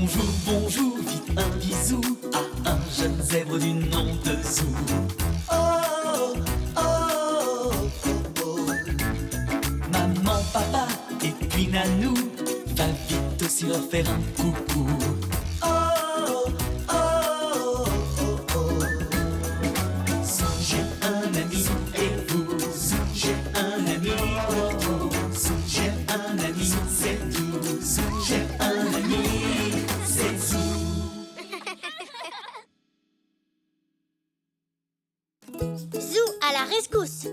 Bonjour, bonjour, vite un bisou à un jeune zèbre du nom de Zou. Oh, oh, oh, oh. Maman, papa et puis Nanou, va vite aussi leur faire un coucou. Oh, oh, oh, oh. Zou, j'ai un ami et vous. Zou, j'ai un ami pour vous. Zou, j'ai un ami, c'est tout. Zou, j'ai un ami, c'est Zou. Zou à la rescousse.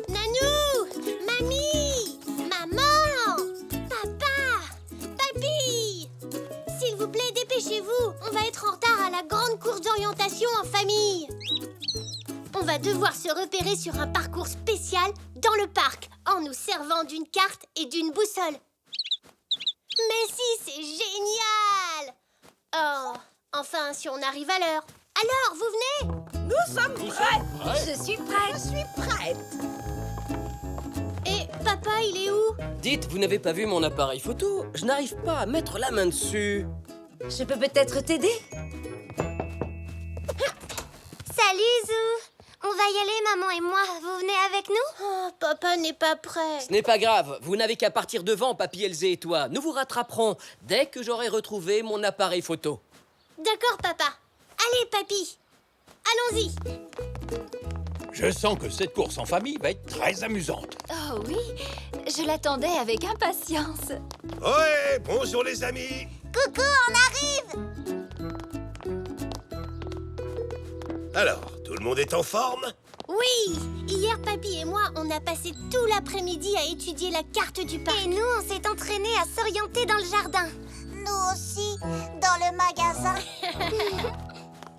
Nanou, mamie, maman, papa, papy. S'il vous plaît, dépêchez-vous. On va être en retard à la grande course d'orientation en famille. On va devoir se repérer sur un parcours spécial dans le parc en nous servant d'une carte et d'une boussole. Mais si, c'est génial! Oh, enfin, si on arrive à l'heure. Alors, vous venez? Nous sommes prêts. Je suis prête. Je suis prête. Et papa, il est où? Dites, vous n'avez pas vu mon appareil photo? Je n'arrive pas à mettre la main dessus. Je peux peut-être t'aider? Salut, Zou! On va y aller, maman et moi. Vous venez avec nous? Oh, papa n'est pas prêt. Ce n'est pas grave, vous n'avez qu'à partir devant, Papy Elzé et toi. Nous vous rattraperons dès que j'aurai retrouvé mon appareil photo. D'accord, papa. Allez, papy. Allons-y. Je sens que cette course en famille va être très amusante. Oh oui, je l'attendais avec impatience. Ouais, bonjour les amis. Coucou, on arrive. Alors, tout le monde est en forme? Oui, hier, papy et moi, on a passé tout l'après-midi à étudier la carte du parc. Et nous, on s'est entraînés à s'orienter dans le jardin. Nous aussi, dans le magasin.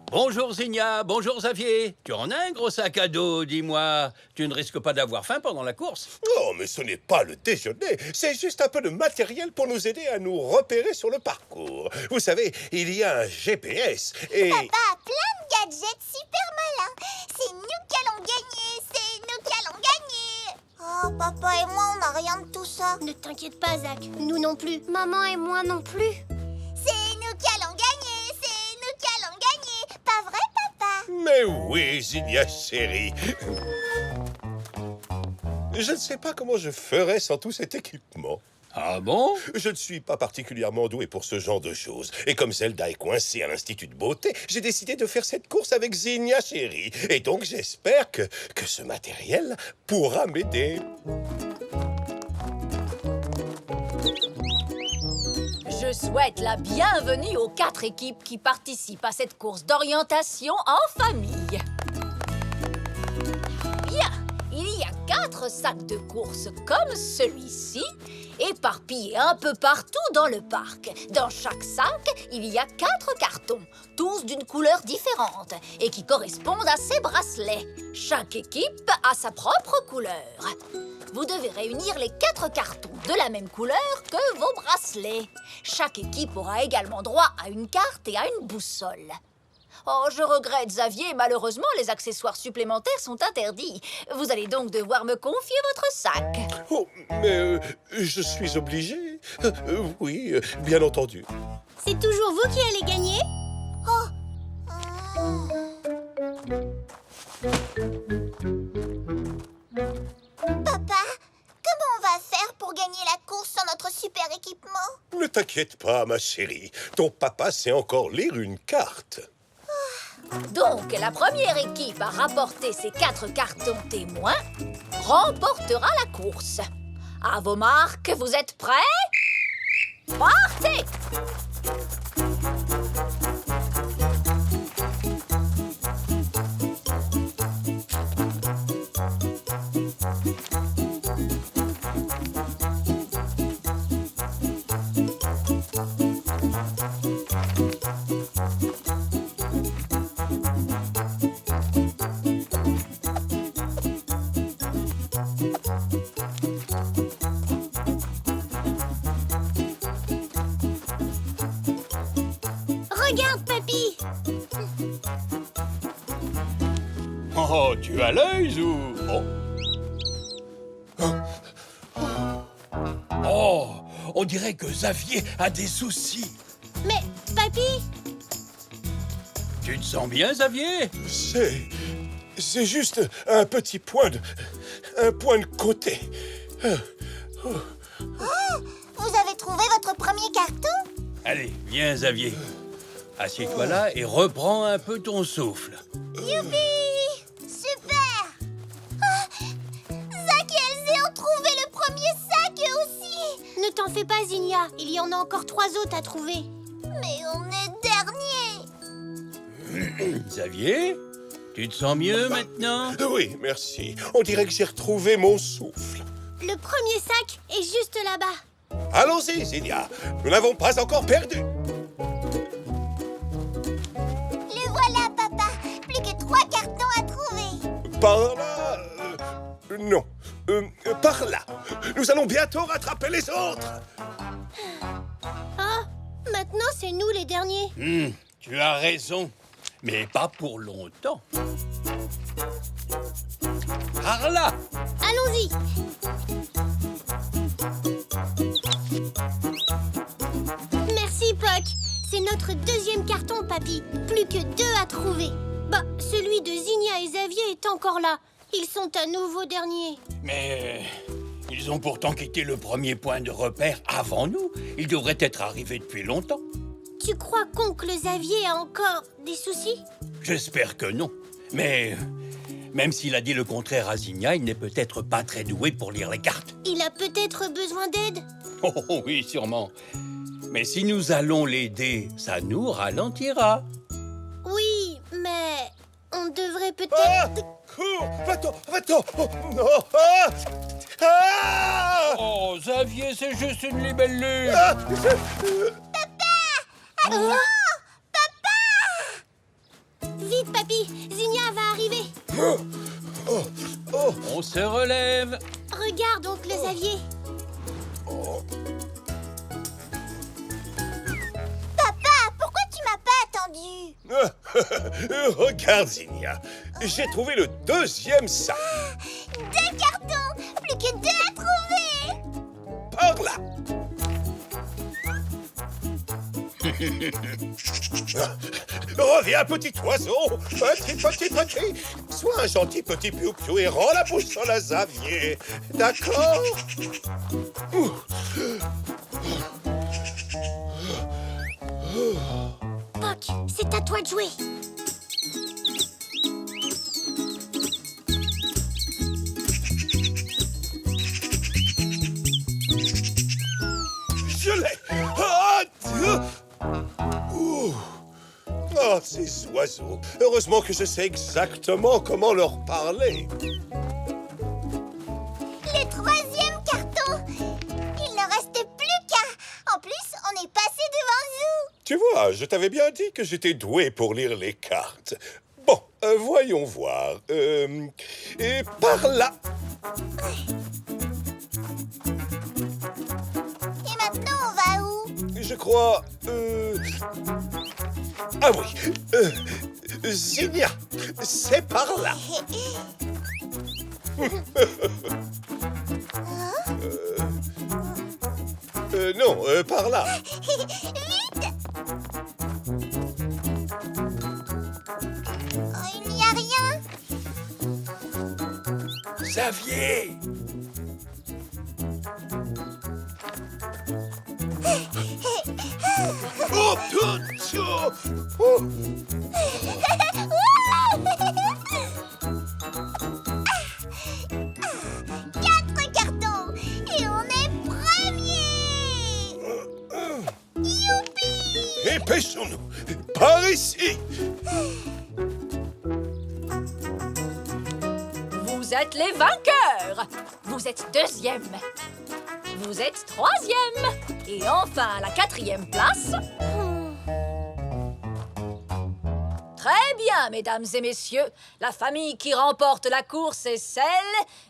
Bonjour Zigna, bonjour Xavier. Tu en as un gros sac à dos, dis-moi. Tu ne risques pas d'avoir faim pendant la course? Oh, mais ce n'est pas le déjeuner. C'est juste un peu de matériel pour nous aider à nous repérer sur le parcours. Vous savez, il y a un GPS et... Papa a plein de gadgets super malins. C'est nous qui allons gagner, c'est nous qui allons gagner. Oh, papa et moi, on n'a rien de tout ça. Ne t'inquiète pas, Zach. Nous non plus. Maman et moi non plus. C'est nous qui allons gagner, c'est nous qui allons gagner. Pas vrai, papa? Mais oui, Zigna chérie. Je ne sais pas comment je ferais sans tout cet équipement. Ah bon? Je ne suis pas particulièrement doué pour ce genre de choses. Et comme Zelda est coincée à l'Institut de beauté, j'ai décidé de faire cette course avec Zigna chérie. Et donc j'espère que ce matériel pourra m'aider. Je souhaite la bienvenue aux 4 équipes qui participent à cette course d'orientation en famille. Bien, il y a 4 sacs de course comme celui-ci, éparpillés un peu partout dans le parc. Dans chaque sac, il y a 4 cartons, tous d'une couleur différente et qui correspondent à ces bracelets. Chaque équipe a sa propre couleur. Vous devez réunir les 4 cartons de la même couleur que vos bracelets. Chaque équipe aura également droit à une carte et à une boussole. Oh, je regrette, Xavier. Malheureusement, les accessoires supplémentaires sont interdits. Vous allez donc devoir me confier votre sac. Oh, mais je suis obligé. Oui, bien entendu. C'est toujours vous qui allez gagner? Oh. Papa, comment on va faire pour gagner la course sans notre super équipement? Ne t'inquiète pas, ma chérie. Ton papa sait encore lire une carte. Donc, la première équipe à rapporter ces 4 cartons témoins remportera la course. À vos marques, vous êtes prêts? Partez! Regarde, papy! Oh, tu as l'œil, Zou. Oh. On dirait que Xavier a des soucis. Mais, papy, Tu te sens bien, Xavier? C'est juste un petit point de... un point de côté. vous avez trouvé votre premier carton? Allez, viens, Xavier. Assieds-toi là et reprends un peu ton souffle. Youpi! Super! Zach et Elzé ont trouvé le premier sac eux aussi! Ne t'en fais pas, Zinnia. Il y en a encore 3 autres à trouver. Mais on est dernier! Xavier, tu te sens mieux maintenant? Oui, merci. On dirait que j'ai retrouvé mon souffle. Le premier sac est juste là-bas. Allons-y, Zinnia. Nous n'avons pas encore perdu. Le voilà, papa. Plus que 3 cartons à trouver. Par là... non. Par là. Nous allons bientôt rattraper les autres. Ah, maintenant c'est nous les derniers. Tu as raison, mais pas pour longtemps. Par là! Allons-y. Merci, Puck. C'est notre deuxième carton, papy. Plus que 2 à trouver. Bah, celui de Zinnia et Xavier est encore là. Ils sont à nouveau derniers. Mais ils ont pourtant quitté le premier point de repère avant nous. Ils devraient être arrivés depuis longtemps. Tu crois qu'oncle Xavier a encore des soucis? J'espère que non. Mais même s'il a dit le contraire à Zinnia, il n'est peut-être pas très doué pour lire les cartes. Il a peut-être besoin d'aide. Oh oui, sûrement. Mais si nous allons l'aider, ça nous ralentira. Oui, mais on devrait peut-être... Ah! Cours! Va-t'en! Oh, non! Ah! Ah! Oh, Xavier, c'est juste une libellule. Ah! Vite, papy. Zinnia va arriver. On se relève. Regarde, oncle Xavier. Papa, pourquoi tu m'as pas attendu? Regarde, Zinnia. J'ai trouvé le deuxième sac. 2 cartons. Plus que 2 à trouver. Par là. Reviens, petit oiseau. Petit. Sois un gentil petit piou-piou et rends la bouche sur à Xavier. D'accord? Puck, c'est à toi de jouer. Je l'ai. Ah! Ouh. Oh, ces oiseaux. Heureusement que je sais exactement comment leur parler. Le 3e carton. Il ne reste plus qu'un. En plus, on est passé devant vous. Tu vois, je t'avais bien dit que j'étais doué pour lire les cartes. Bon, voyons voir. Et par là. Et maintenant, on va où? Je crois... Ah oui. Zinnia, c'est par là. Non, par là. Il n'y a rien. Xavier! Oh, oh. 4 cartons. Et on est premier. Youpi! Dépêchons-nous. Par ici. Vous êtes les vainqueurs. Vous êtes 2e. Vous êtes 3e. Et enfin, la 4e place. Très bien, mesdames et messieurs. La famille qui remporte la course est celle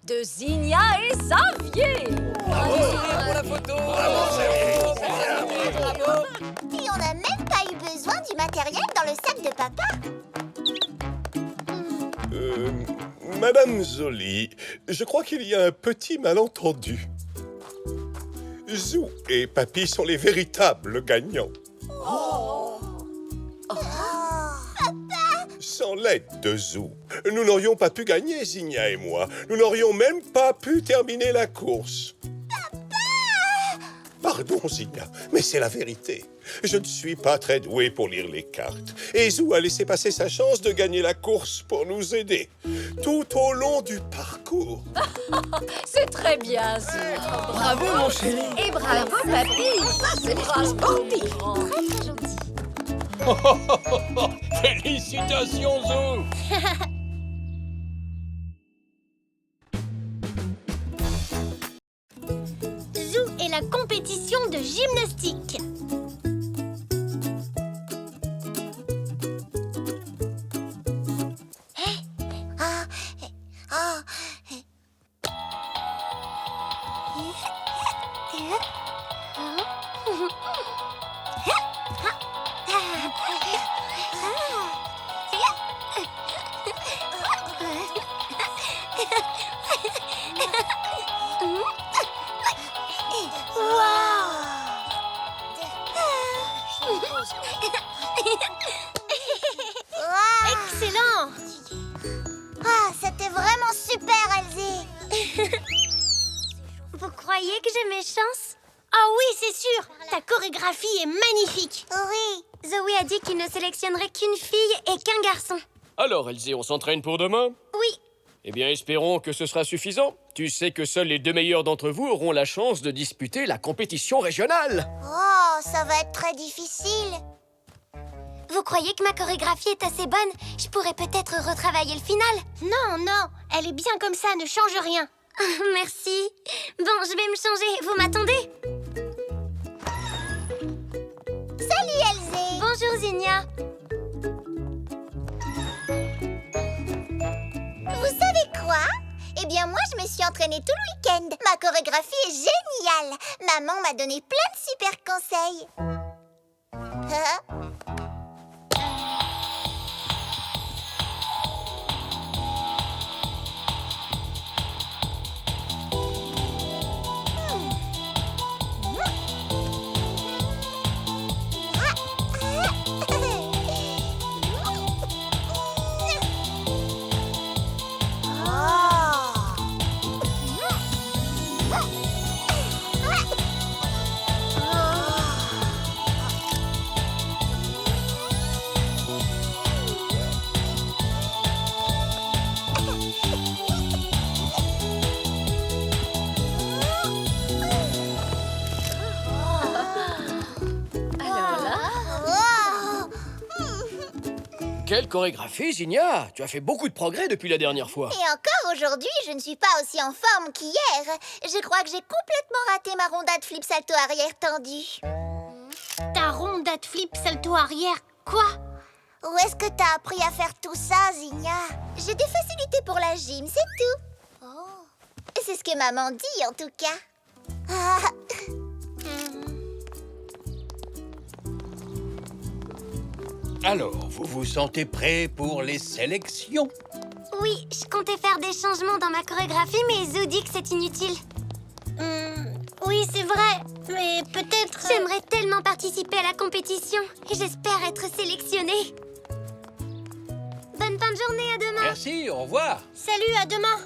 de Zinnia et Xavier. Pour la photo. Et on n'a même pas eu besoin du matériel dans le sac de papa. Madame Zoli, je crois qu'il y a un petit malentendu. Zou et Papy sont les véritables gagnants. Sans l'aide de Zou, nous n'aurions pas pu gagner, Zinnia et moi. Nous n'aurions même pas pu terminer la course. Pardon, Zinnia, mais c'est la vérité. Je ne suis pas très doué pour lire les cartes. Et Zou a laissé passer sa chance de gagner la course pour nous aider. Tout au long du parcours. C'est très bien, Zou. Bravo, mon chéri. Et bravo, Papy. C'est très sportif. Très, très gentil. Félicitations, Zou. Zou et la compétition de gymnastique. Excellent! Ah, c'était vraiment super, Elsie. Vous croyez que j'ai mes chances? Ah oui, c'est sûr! Ta chorégraphie est magnifique! Oui. Zoé a dit qu'il ne sélectionnerait qu'une fille et qu'un garçon. Alors, Elsie, on s'entraîne pour demain? Oui. Eh bien, espérons que ce sera suffisant. Tu sais que seuls les 2 meilleurs d'entre vous auront la chance de disputer la compétition régionale. Oh, ça va être très difficile. Vous croyez que ma chorégraphie est assez bonne? Je pourrais peut-être retravailler le final. Non, non, elle est bien comme ça, ne change rien. Merci. Bon, je vais me changer. Vous m'attendez? Salut, Elsie. Bonjour, Zinnia. Vous savez quoi? Eh bien, moi, je me suis entraînée tout le week-end. Ma chorégraphie est géniale. Maman m'a donné plein de super conseils. Quelle chorégraphie, Zinnia! Tu as fait beaucoup de progrès depuis la dernière fois. Et encore aujourd'hui, je ne suis pas aussi en forme qu'hier. Je crois que j'ai complètement raté ma rondade flip salto arrière tendue. Ta rondade flip salto arrière, quoi? Où est-ce que t'as appris à faire tout ça, Zinnia? J'ai des facilités pour la gym, c'est tout. Oh. C'est ce que maman dit, en tout cas. Ah. Alors, vous vous sentez prêt pour les sélections? Oui, je comptais faire des changements dans ma chorégraphie, mais Zou dit que c'est inutile. Oui, c'est vrai, mais peut-être... J'aimerais tellement participer à la compétition et j'espère être sélectionnée. Bonne fin de journée, à demain. Merci, au revoir. Salut, à demain.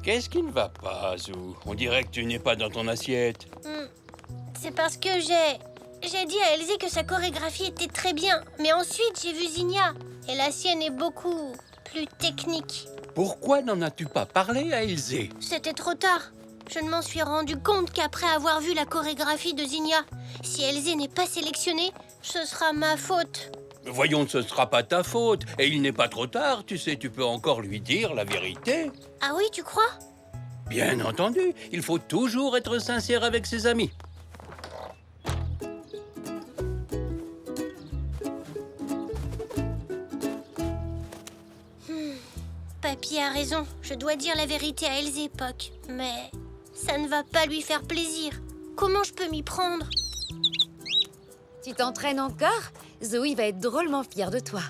Qu'est-ce qui ne va pas, Zou? On dirait que tu n'es pas dans ton assiette. C'est parce que j'ai dit à Elsie que sa chorégraphie était très bien. Mais ensuite, j'ai vu Zinnia. Et la sienne est beaucoup plus technique. Pourquoi n'en as-tu pas parlé à Elsie? C'était trop tard. Je ne m'en suis rendu compte qu'après avoir vu la chorégraphie de Zinnia. Si Elsie n'est pas sélectionnée, ce sera ma faute. Voyons, ce ne sera pas ta faute. Et il n'est pas trop tard, tu sais, tu peux encore lui dire la vérité. Ah oui, tu crois? Bien entendu, il faut toujours être sincère avec ses amis. Papy a raison. Je dois dire la vérité à Elsie, Puck. Mais ça ne va pas lui faire plaisir. Comment je peux m'y prendre? Tu t'entraînes encore? Zoé va être drôlement fière de toi.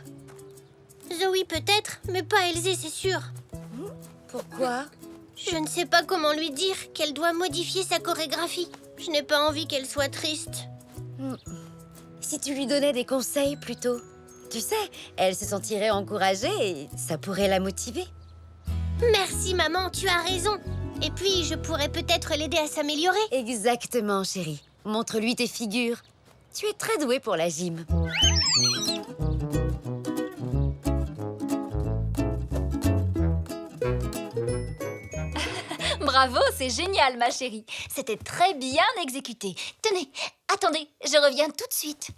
Zoé peut-être, mais pas Elsie, c'est sûr. Pourquoi? Je ne sais pas comment lui dire qu'elle doit modifier sa chorégraphie. Je n'ai pas envie qu'elle soit triste. Si tu lui donnais des conseils plutôt. Tu sais, elle se sentirait encouragée et ça pourrait la motiver. Merci maman, tu as raison. Et puis je pourrais peut-être l'aider à s'améliorer. Exactement, chérie. Montre-lui tes figures. Tu es très douée pour la gym. Bravo, c'est génial, ma chérie. C'était très bien exécuté. Tenez, attendez, je reviens tout de suite.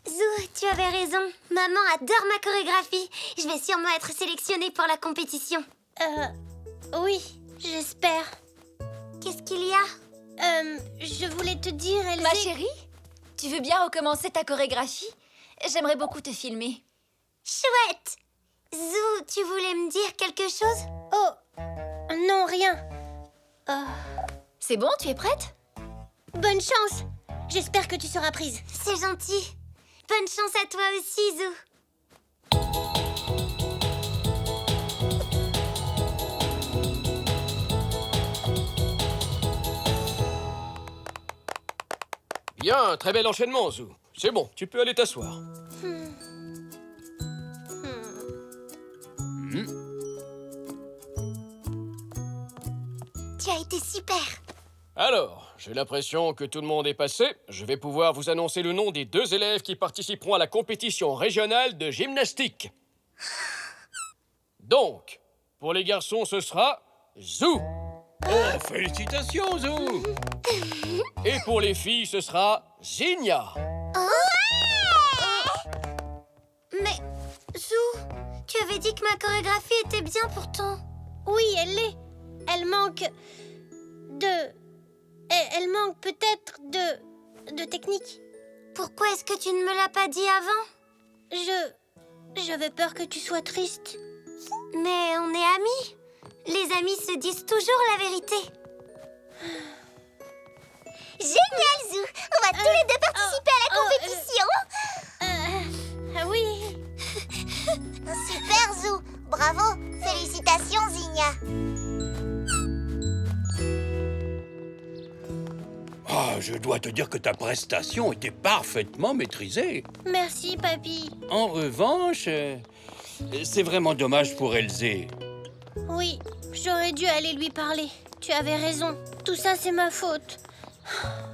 Zou, tu avais raison. Maman adore ma chorégraphie. Je vais sûrement être sélectionnée pour la compétition. Oui, j'espère. Qu'est-ce qu'il y a? Je voulais te dire, Elsie... Ma chérie, tu veux bien recommencer ta chorégraphie? J'aimerais beaucoup te filmer. Chouette! Zou, tu voulais me dire quelque chose? Oh, non, rien. C'est bon, tu es prête? Bonne chance. J'espère que tu seras prise. C'est gentil. Bonne chance à toi aussi, Zou. Bien, très bel enchaînement, Zou. C'est bon, tu peux aller t'asseoir. Tu as été super. Alors, j'ai l'impression que tout le monde est passé. Je vais pouvoir vous annoncer le nom des 2 élèves qui participeront à la compétition régionale de gymnastique. Donc, pour les garçons, ce sera Zou. Oh, félicitations, Zou! Et pour les filles, ce sera Zinnia. Mais, Zou, tu avais dit que ma chorégraphie était bien pourtant. Oui, elle l'est. Elle manque de... Elle manque peut-être de technique. Pourquoi est-ce que tu ne me l'as pas dit avant? J'avais peur que tu sois triste. Mais on est amis. Les amis se disent toujours la vérité. Génial, Zou! On va tous les deux participer à la compétition. Oui. Super, Zou! Bravo! Félicitations, Zinnia! Ah, je dois te dire que ta prestation était parfaitement maîtrisée. Merci, papy. En revanche, c'est vraiment dommage pour Elzé. Oui, j'aurais dû aller lui parler. Tu avais raison. Tout ça, c'est ma faute.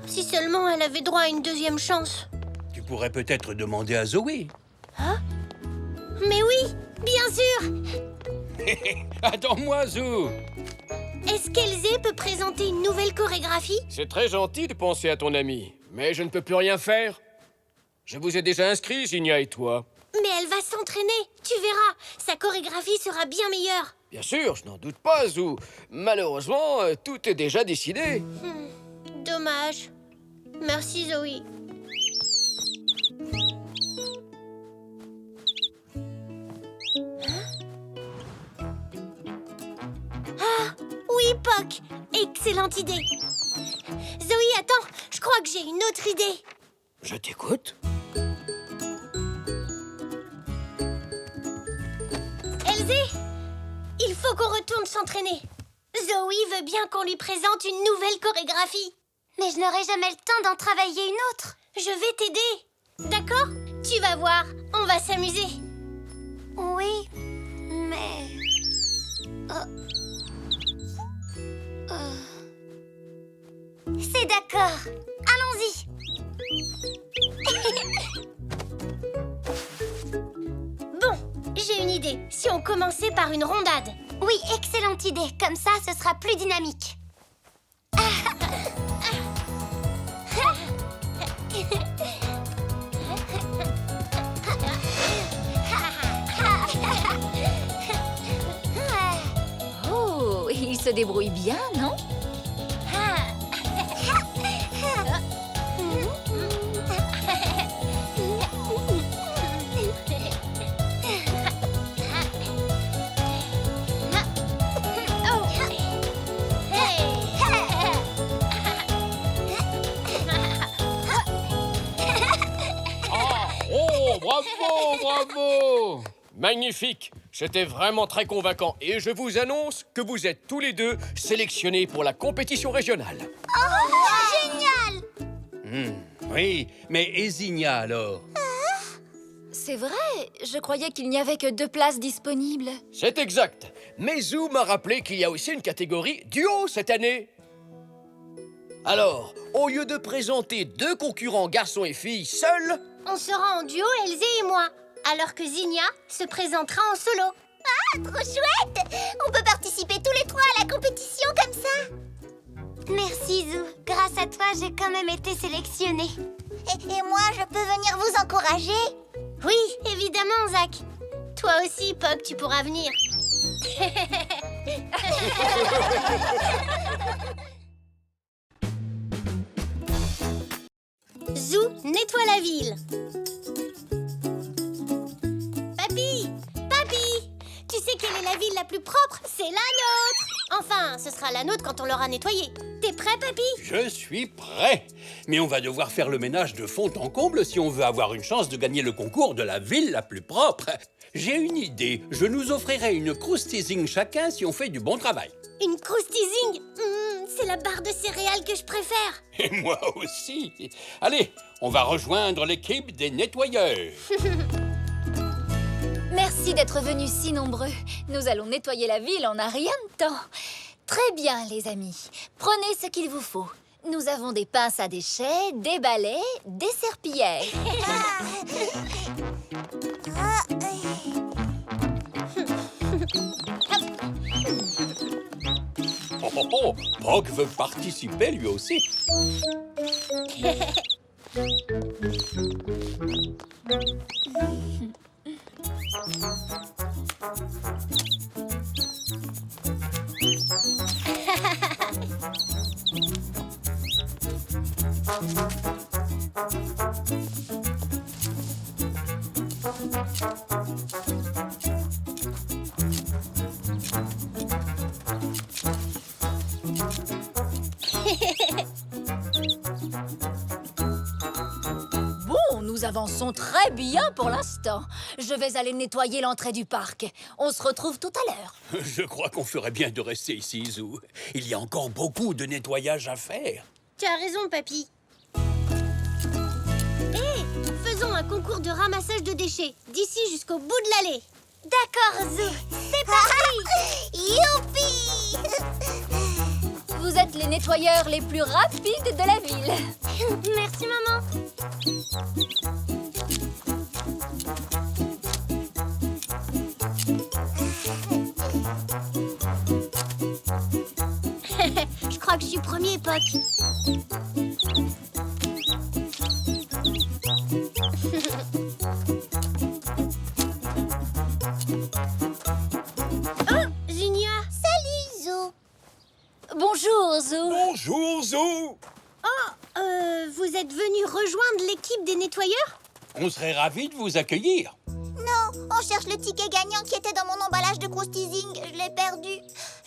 Si seulement elle avait droit à une 2e chance. Tu pourrais peut-être demander à Zoé. Mais oui, bien sûr. Attends-moi, Zou. Est-ce qu'Elzé peut présenter une nouvelle chorégraphie? C'est très gentil de penser à ton ami, mais je ne peux plus rien faire. Je vous ai déjà inscrit, Zinnia et toi. Mais elle va s'entraîner. Tu verras, sa chorégraphie sera bien meilleure. Bien sûr, je n'en doute pas, Zou. Malheureusement, tout est déjà décidé. Dommage. Merci, Zoé. Ah, oui, Poc. Excellente idée. Zoé, attends, je crois que j'ai une autre idée. Je t'écoute. Elzé, il faut qu'on retourne s'entraîner. Zoé veut bien qu'on lui présente une nouvelle chorégraphie. Mais je n'aurai jamais le temps d'en travailler une autre. Je vais t'aider. D'accord? Tu vas voir, on va s'amuser. Oui, mais... C'est d'accord. Allons-y. Bon, j'ai une idée. Si on commençait par une rondade. Oui, excellente idée. Comme ça, ce sera plus dynamique. Oh, il se débrouille bien, non? Ah, oh, bravo, bravo! Magnifique! C'était vraiment très convaincant. Et je vous annonce que vous êtes tous les deux sélectionnés pour la compétition régionale. Génial! Oui, mais et Zinnia alors? C'est vrai, je croyais qu'il n'y avait que 2 places disponibles. C'est exact. Mais Zou m'a rappelé qu'il y a aussi une catégorie duo cette année. Alors, au lieu de présenter 2 concurrents garçons et filles seuls, On sera en duo, Elzé et moi. Alors que Zinnia se présentera en solo. Ah, trop chouette! On peut participer tous les 3 à la compétition comme ça. Merci, Zou. Grâce à toi, j'ai quand même été sélectionnée. Et moi, je peux venir vous encourager? Oui, évidemment, Zach. Toi aussi, Pog, tu pourras venir. Zou nettoie la ville. Papy! Papy! Tu sais quelle est la ville la plus propre? C'est la nôtre! Enfin, ce sera la nôtre quand on l'aura nettoyée. T'es prêt, Papy? Je suis prêt. Mais on va devoir faire le ménage de fond en comble si on veut avoir une chance de gagner le concours de la ville la plus propre. J'ai une idée. Je nous offrirai une croustizing chacun si on fait du bon travail. Une croustizing? C'est la barre de céréales que je préfère. Et moi aussi. Allez, on va rejoindre l'équipe des nettoyeurs. Merci d'être venus si nombreux. Nous allons nettoyer la ville en un rien de temps. Très bien, les amis. Prenez ce qu'il vous faut. Nous avons des pinces à déchets, des balais, des serpillères. Oh, Pog veut participer lui aussi. Bon, nous avançons très bien pour l'instant. Je vais aller nettoyer l'entrée du parc. On se retrouve tout à l'heure. Je crois qu'on ferait bien de rester ici, Zou. Il y a encore beaucoup de nettoyage à faire. Tu as raison, Papy. Hé, faisons un concours de ramassage de déchets, d'ici jusqu'au bout de l'allée. D'accord, Zou. C'est parti. Youpi! Vous êtes les nettoyeurs les plus rapides de la ville. Merci, maman. Je crois que je suis premier, Poc. Oh, Zinnia. Salut, Zou. Bonjour, Zou. Bonjour, Zou! Vous êtes venu rejoindre l'équipe des nettoyeurs? On serait ravis de vous accueillir. Non, on cherche le ticket gagnant qui était dans mon emballage de croustizing. Je l'ai perdu.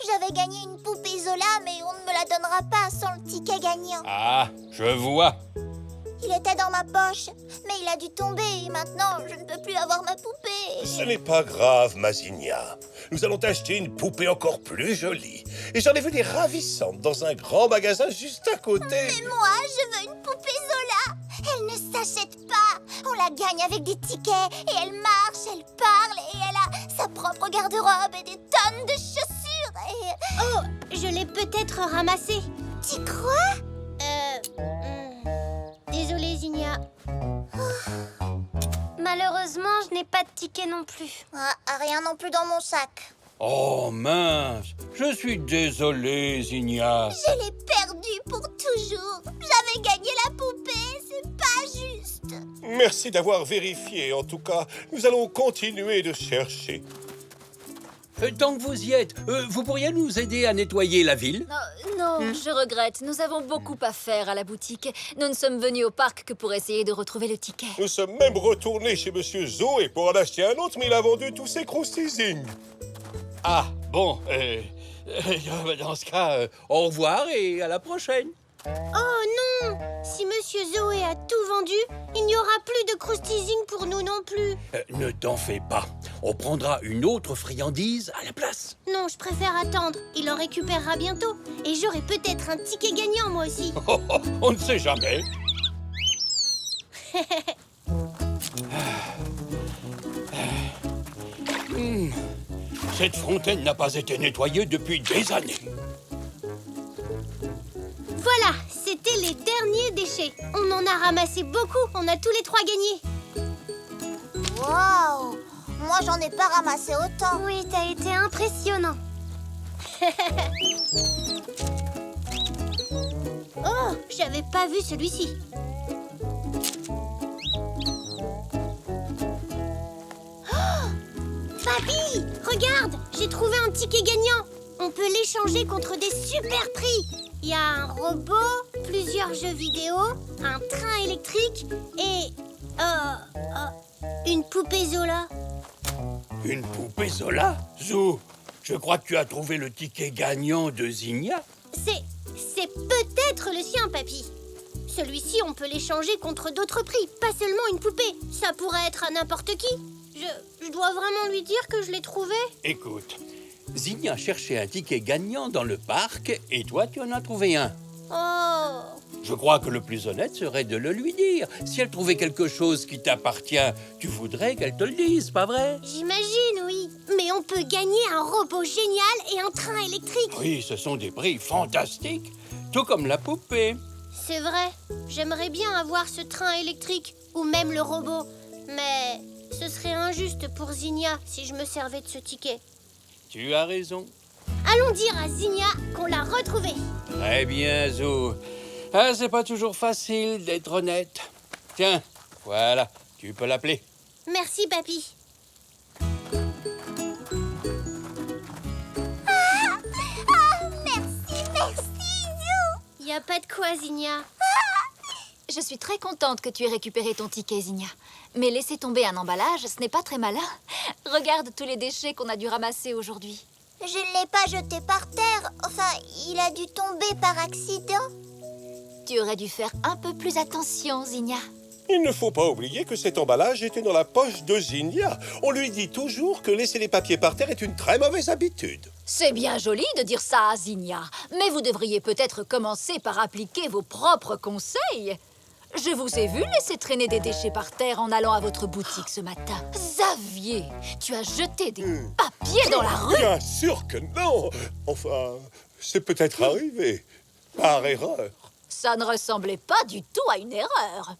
J'avais gagné une poupée Zola, mais on ne me la donnera pas sans le ticket gagnant. Ah, je vois. Il était dans ma poche, mais il a dû tomber et maintenant je ne peux plus avoir ma poupée. Ce n'est pas grave, Mazinia. Nous allons t'acheter une poupée encore plus jolie. Et j'en ai vu des ravissantes dans un grand magasin juste à côté. Mais moi, je veux une poupée Zola. Elle ne s'achète pas. On la gagne avec des tickets et elle marche, elle parle et elle a sa propre garde-robe et des tonnes de chaussures. Et... Oh, je l'ai peut-être ramassé. Tu crois? Désolée, Zinnia. Malheureusement, je n'ai pas de ticket non plus. Ah, rien non plus dans mon sac. Oh mince, je suis désolé, Zinnia. Je l'ai perdu pour toujours. J'avais gagné la poupée, c'est pas juste. Merci d'avoir vérifié. En tout cas, nous allons continuer de chercher. Tant que vous y êtes, vous pourriez nous aider à nettoyer la ville? Non, je regrette. Nous avons beaucoup à faire à la boutique. Nous ne sommes venus au parc que pour essayer de retrouver le ticket. Nous sommes même retournés chez Monsieur Zoé pour en acheter un autre, mais il a vendu tous ses croustizing. Ah, bon, dans ce cas, au revoir et à la prochaine. Oh non! Si Monsieur Zoé a tout vendu, il n'y aura plus de croustizing pour nous non plus. Ne t'en fais pas. On prendra une autre friandise à la place. Non, je préfère attendre. Il en récupérera bientôt. Et j'aurai peut-être un ticket gagnant, moi aussi. Oh, oh, on ne sait jamais. Cette fontaine n'a pas été nettoyée depuis des années. Voilà, c'était les derniers déchets. On en a ramassé beaucoup. On a tous les 3 gagnés. Waouh! Moi, j'en ai pas ramassé autant. Oui, t'as été impressionnant. Oh, j'avais pas vu celui-ci. Oh, Papy, regarde, j'ai trouvé un ticket gagnant. On peut l'échanger contre des super prix. Il y a un robot, plusieurs jeux vidéo, un train électrique et... une poupée Zola. Une poupée Zola? Zou, je crois que tu as trouvé le ticket gagnant de Zinnia. C'est peut-être le sien, papy. Celui-ci, on peut l'échanger contre d'autres prix, pas seulement une poupée. Ça pourrait être à n'importe qui. Je dois vraiment lui dire que je l'ai trouvé? Écoute, Zinnia cherchait un ticket gagnant dans le parc et toi, tu en as trouvé un. Oh, Je crois que le plus honnête serait de le lui dire. Si elle trouvait quelque chose qui t'appartient, tu voudrais qu'elle te le dise, pas vrai? j'imagine, oui. Mais on peut gagner un robot génial et un train électrique. Oui, ce sont des prix fantastiques, tout comme la poupée. C'est vrai. J'aimerais bien avoir ce train électrique ou même le robot. Mais ce serait injuste pour Zinnia si je me servais de ce ticket. Tu as raison. Allons dire à Zinnia qu'on l'a retrouvé. Très bien, Zou. Ah, c'est pas toujours facile d'être honnête. Tiens, voilà, tu peux l'appeler. Merci, papy. Merci, Zou. Y a pas de quoi, Zinnia. Je suis très contente que tu aies récupéré ton ticket, Zinnia. Mais laisser tomber un emballage, ce n'est pas très malin. Regarde tous les déchets qu'on a dû ramasser aujourd'hui. Je ne l'ai pas jeté par terre. Enfin, il a dû tomber par accident. Tu aurais dû faire un peu plus attention, Zinnia. Il ne faut pas oublier que cet emballage était dans la poche de Zinnia. On lui dit toujours que laisser les papiers par terre est une très mauvaise habitude. C'est bien joli de dire ça à Zinnia, mais vous devriez peut-être commencer par appliquer vos propres conseils. Je vous ai vu laisser traîner des déchets par terre en allant à votre boutique ce matin. Xavier, tu as jeté des papiers dans la rue. Bien sûr que non. Enfin, c'est peut-être arrivé. Par erreur. Ça ne ressemblait pas du tout à une erreur.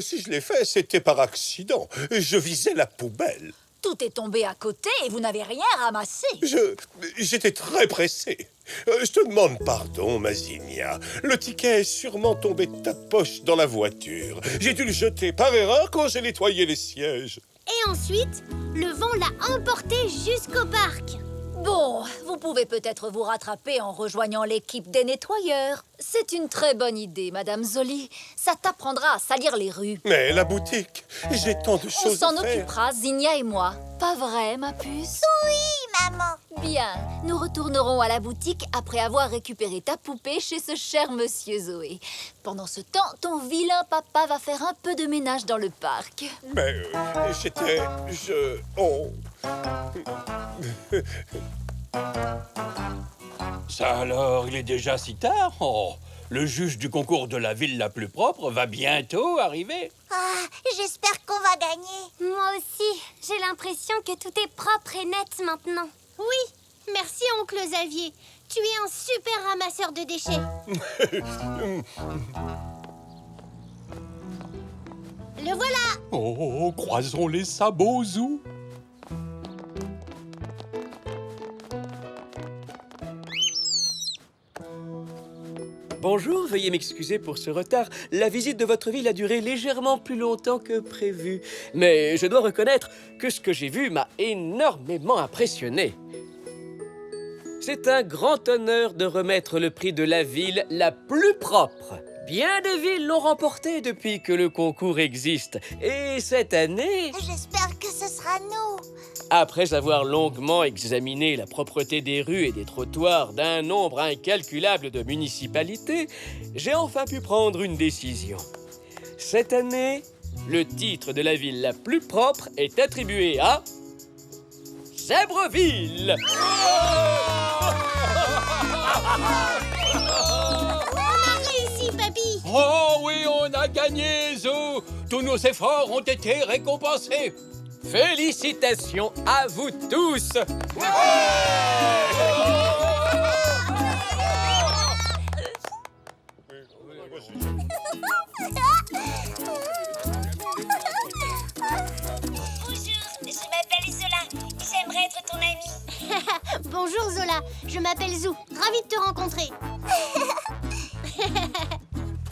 Si je l'ai fait, c'était par accident. Je visais la poubelle. Tout est tombé à côté et vous n'avez rien ramassé. J'étais très pressé. Je te demande pardon, ma Zinnia. Le ticket est sûrement tombé de ta poche dans la voiture. J'ai dû le jeter par erreur quand j'ai nettoyé les sièges. Et ensuite, le vent l'a emporté jusqu'au parc. Bon, vous pouvez peut-être vous rattraper en rejoignant l'équipe des nettoyeurs. C'est une très bonne idée, Madame Zoli. Ça t'apprendra à salir les rues. Mais la boutique, j'ai tant de On choses s'en à faire. occupera, Zinnia et moi. Pas vrai, ma puce? Oui, maman. Bien, nous retournerons à la boutique après avoir récupéré ta poupée chez ce cher monsieur Zoé. Pendant ce temps, ton vilain papa va faire un peu de ménage dans le parc. Mais oh. Ça alors, il est déjà si tard? Oh, le juge du concours de la ville la plus propre va bientôt arriver. Ah, j'espère qu'on va gagner. Moi aussi, j'ai l'impression que tout est propre et net maintenant. Oui, merci oncle Xavier. Tu es un super ramasseur de déchets. Le voilà. Oh, croisons les sabots, Zou. Bonjour, veuillez m'excuser pour ce retard. La visite de votre ville a duré légèrement plus longtemps que prévu. Mais je dois reconnaître que ce que j'ai vu m'a énormément impressionné. C'est un grand honneur de remettre le prix de la ville la plus propre. Bien des villes l'ont remporté depuis que le concours existe. Et cette année... J'espère que ce sera nous. Après avoir longuement examiné la propreté des rues et des trottoirs d'un nombre incalculable de municipalités, j'ai enfin pu prendre une décision. Cette année, le titre de la ville la plus propre est attribué à... Zèbreville. Réussi, papy. Oh oui, on a gagné, Zou! Tous nos efforts ont été récompensés. Félicitations à vous tous. Bonjour, je m'appelle Zola. J'aimerais être ton amie. Bonjour Zola, je m'appelle Zou. Ravie de te rencontrer.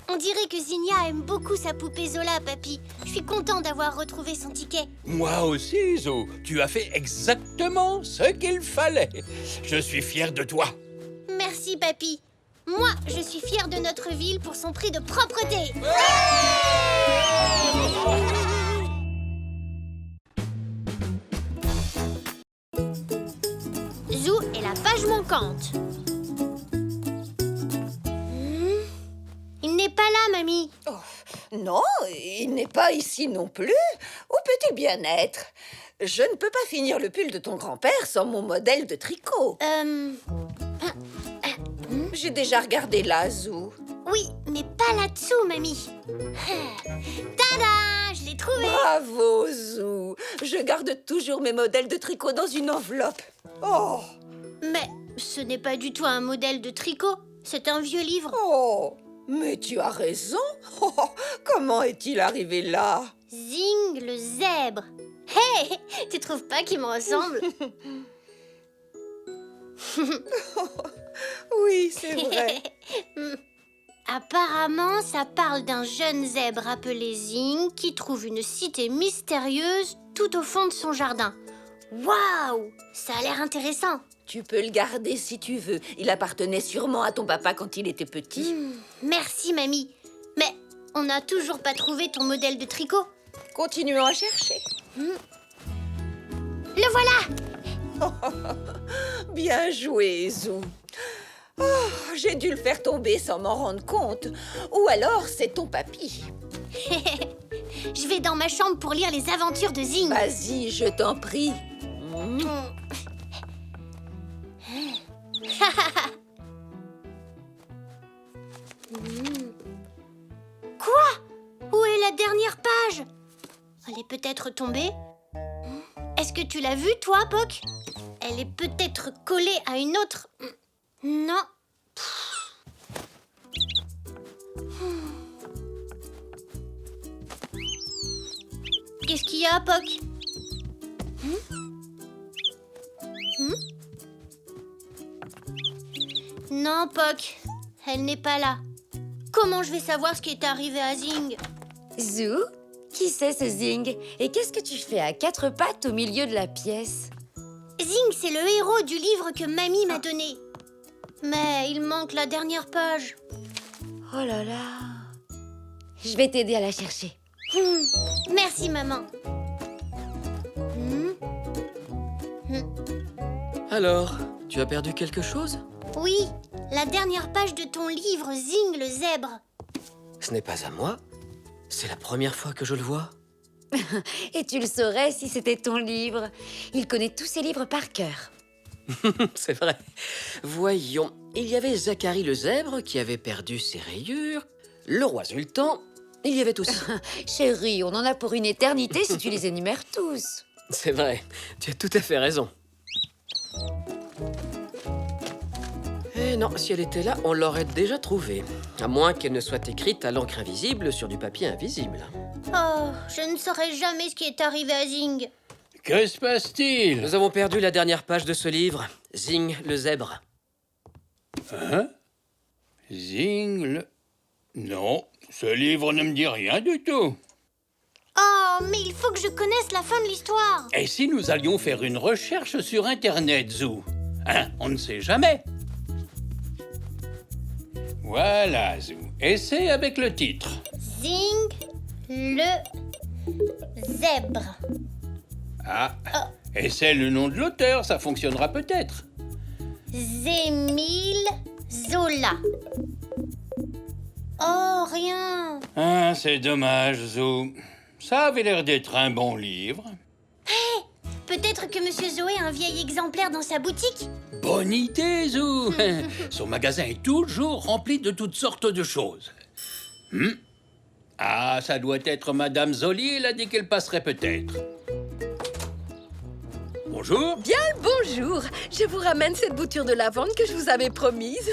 On dirait que Zinnia aime beaucoup sa poupée Zola, papy. Je suis content d'avoir retrouvé son ticket. Moi aussi, Zou. Tu as fait exactement ce qu'il fallait. Je suis fier de toi. Merci, papy. Moi, je suis fière de notre ville pour son prix de propreté. Zou et la page manquante. Il n'est pas là, mamie. Non, il n'est pas ici non plus. Où peut-il bien être? Je ne peux pas finir le pull de ton grand-père sans mon modèle de tricot. J'ai déjà regardé là, Zou. Oui, mais pas là-dessous, mamie. Tada! Je l'ai trouvé. Bravo, Zou. Je garde toujours mes modèles de tricot dans une enveloppe. Oh, Mais ce n'est pas du tout un modèle de tricot. C'est un vieux livre. oh, mais tu as raison. Oh, comment est-il arrivé là? Zing le zèbre. Hé, tu trouves pas qu'il me ressemble? Oui, c'est vrai. Apparemment, ça parle d'un jeune zèbre appelé Zing qui trouve une cité mystérieuse tout au fond de son jardin. Waouh! Ça a l'air intéressant. Tu peux le garder si tu veux. Il appartenait sûrement à ton papa quand il était petit. Merci, mamie. Mais on n'a toujours pas trouvé ton modèle de tricot. Continuons à chercher. Le voilà! Bien joué, Zou. Oh, j'ai dû le faire tomber sans m'en rendre compte. Ou alors, c'est ton papy. Je vais dans ma chambre pour lire les aventures de Zing. Vas-y, je t'en prie. Quoi? Où est la dernière page? Elle est peut-être tombée? Est-ce que tu l'as vue, toi, Poc? Elle est peut-être collée à une autre... Non. Qu'est-ce qu'il y a, Poc? Non, Poc. Elle n'est pas là. Comment je vais savoir ce qui est arrivé à Zing? Zou, qui c'est ce Zing? Et qu'est-ce que tu fais à quatre pattes au milieu de la pièce? Zing, c'est le héros du livre que Mamie m'a donné. Mais il manque la dernière page. Oh là là. Je vais t'aider à la chercher. Merci, maman. Alors, tu as perdu quelque chose? Oui, la dernière page de ton livre Zing le zèbre. Ce n'est pas à moi. C'est la première fois que je le vois. Et tu le saurais si c'était ton livre. Il connaît tous ses livres par cœur. C'est vrai. Voyons, il y avait Zacharie le zèbre qui avait perdu ses rayures. Le roi Sultan, il y avait aussi... Chérie, on en a pour une éternité si tu les énumères tous. C'est vrai, tu as tout à fait raison. Eh non, si elle était là, on l'aurait déjà trouvée. À moins qu'elle ne soit écrite à l'encre invisible sur du papier invisible. Oh, je ne saurai jamais ce qui est arrivé à Zing. Que se passe-t-il? Nous avons perdu la dernière page de ce livre, Zing le zèbre. Hein? Zing le... Non, ce livre ne me dit rien du tout. Oh, mais il faut que je connaisse la fin de l'histoire. Et si nous allions faire une recherche sur Internet, Zou? Hein? On ne sait jamais. Voilà, Zou. Essaie avec le titre. Zing le zèbre. Ah, et c'est le nom de l'auteur, ça fonctionnera peut-être. Zémile Zola. Oh, rien. Ah, c'est dommage, Zou. Ça avait l'air d'être un bon livre. Peut-être que Monsieur Zoé a un vieil exemplaire dans sa boutique. Bonne idée, Zou. Son magasin est toujours rempli de toutes sortes de choses. Ah, ça doit être Madame Zoli. Elle a dit qu'elle passerait peut-être. Bonjour. Bien le bonjour. Je vous ramène cette bouture de lavande que je vous avais promise.